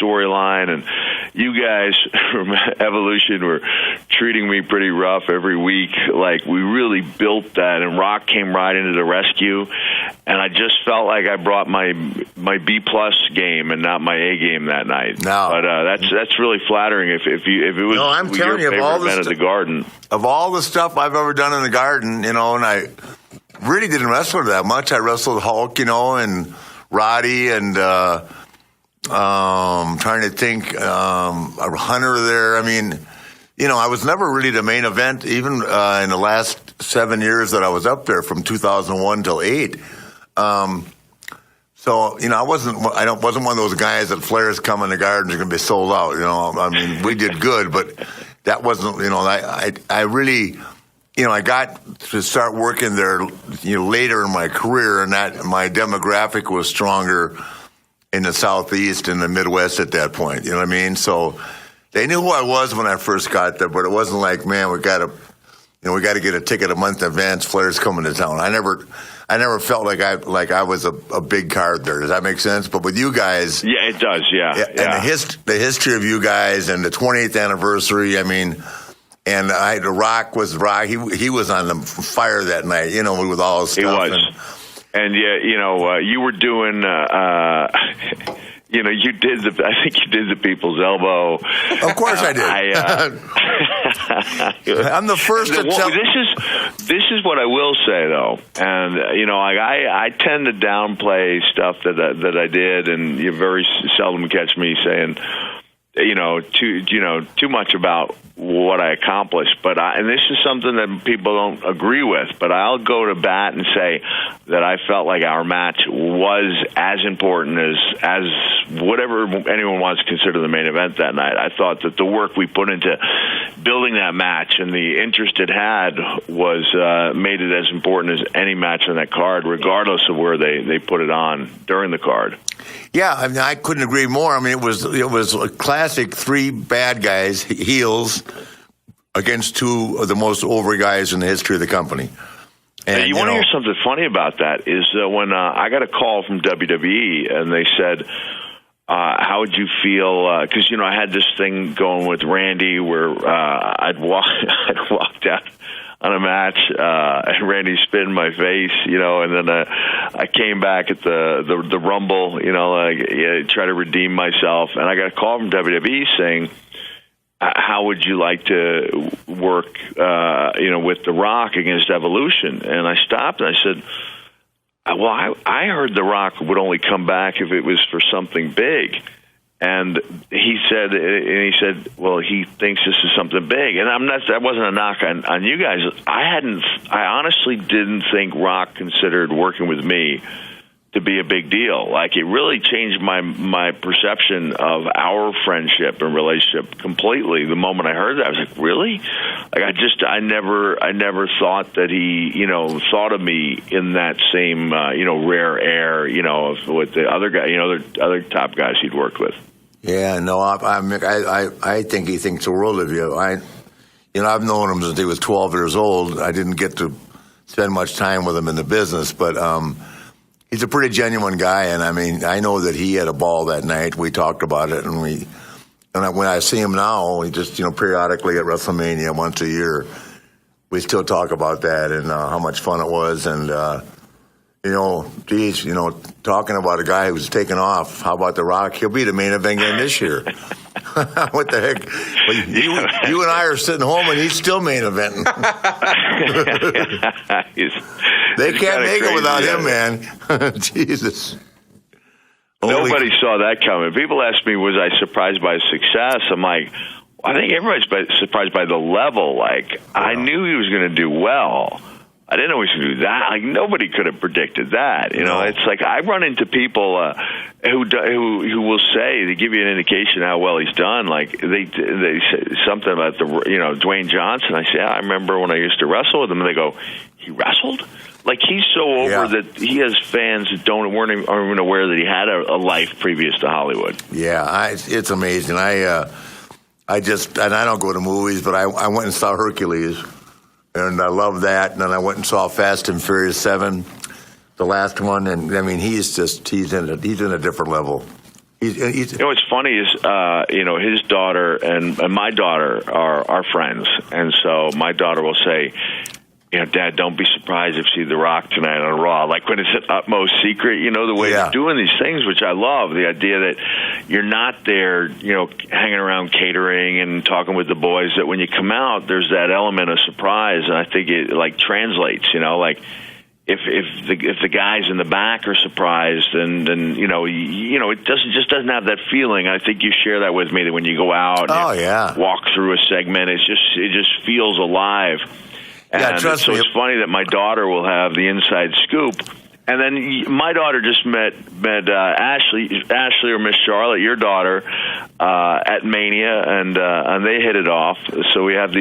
storyline, and you guys from Evolution were treating me pretty rough every week. Like, we really built that, and Rock came right into the rescue, and I just felt like I brought my B-plus game and not my A game that night. No. But that's really flattering if it was I'm telling you, your favorite event at the Garden. Of all the stuff I've ever done in the Garden, and I really didn't wrestle that much. I wrestled Hulk, and Roddy, and trying to think, a Hunter there. I mean, I was never really the main event, even in the last 7 years that I was up there, from 2001 till 2008. So, I wasn't one of those guys that Flair's coming to Gardens are going to be sold out. I mean, we did good, but that wasn't, I really, I got to start working there, later in my career, and that my demographic was stronger in the Southeast and the Midwest at that point. You know what I mean? So they knew who I was when I first got there, but it wasn't like, man, we got to get a ticket a month in advance. Flair's coming to town. I never felt like I was a big card there. Does that make sense? But with you guys, yeah, it does. Yeah. And the history of you guys and the 20th anniversary. I mean, and The Rock was Rock. He was on the fire that night. With all his stuff. He was. And yeah, you were doing. You did I think you did the people's elbow. Of course I did. I'm the first to tell. This is what I will say though, and I tend to downplay stuff that I did, and you very seldom catch me saying too much about what I accomplished. But and this is something that people don't agree with, but I'll go to bat and say that I felt like our match was as important as whatever anyone wants to consider the main event that night. I thought that the work we put into building that match and the interest it had was made it as important as any match on that card, regardless of where they put it on during the card. Yeah, I mean, I couldn't agree more. I mean, it was a classic three bad guys, heels, against two of the most over guys in the history of the company. And you want to hear something funny about that is when I got a call from WWE and they said, how would you feel? Because, I had this thing going with Randy where I'd walked out on a match, and Randy spit in my face, and then I came back at the Rumble, try to redeem myself, and I got a call from WWE saying, how would you like to work, with The Rock against Evolution? And I stopped and I said, well, I heard The Rock would only come back if it was for something big. And he said, well, he thinks this is something big. And that wasn't a knock on you guys. I honestly didn't think Rock considered working with me to be a big deal. Like, it really changed my perception of our friendship and relationship completely. The moment I heard that, I was like, really? Like, I never thought that he, thought of me in that same, rare air, with the other guy, other top guys he'd worked with. Yeah, no, I think he thinks the world of you. I've known him since he was 12 years old. I didn't get to spend much time with him in the business, but he's a pretty genuine guy. And I mean, I know that he had a ball that night. We talked about it, and when I see him now, he just periodically at WrestleMania once a year, we still talk about that and how much fun it was. And talking about a guy who's taken off. How about The Rock? He'll be the main event again this year. What the heck? Well, you and I are sitting home, and he's still main eventing. They can't make it without him, man. Jesus. Nobody saw that coming. People ask me, was I surprised by his success? I'm like, I think everybody's surprised by the level. Like, I knew he was going to do well. I didn't know he was going to do that. Like, nobody could have predicted that. It's like I run into people who will say, they give you an indication how well he's done. Like they say something about Dwayne Johnson. I say, I remember when I used to wrestle with him, and they go, he wrestled? Like, he's so over that he has fans that aren't even aware that he had a life previous to Hollywood. Yeah, it's amazing. I don't go to movies, but I went and saw Hercules. And I love that. And then I went and saw Fast and Furious 7, the last one. And I mean, he's in a different level. He's what's funny is, his daughter and my daughter are friends. And so my daughter will say, Dad, don't be surprised if you see The Rock tonight on Raw. Like when it's an utmost secret, the way they're doing these things, which I love, the idea that you're not there, hanging around catering and talking with the boys, that when you come out, there's that element of surprise. And I think it translates, like if the guys in the back are surprised, and it doesn't have that feeling. I think you share that with me, that when you go out and walk through a segment, it just feels alive. And trust me. It's funny that my daughter will have the inside scoop. And then my daughter just met Ashley or Miss Charlotte, your daughter, at Mania, and they hit it off. So we have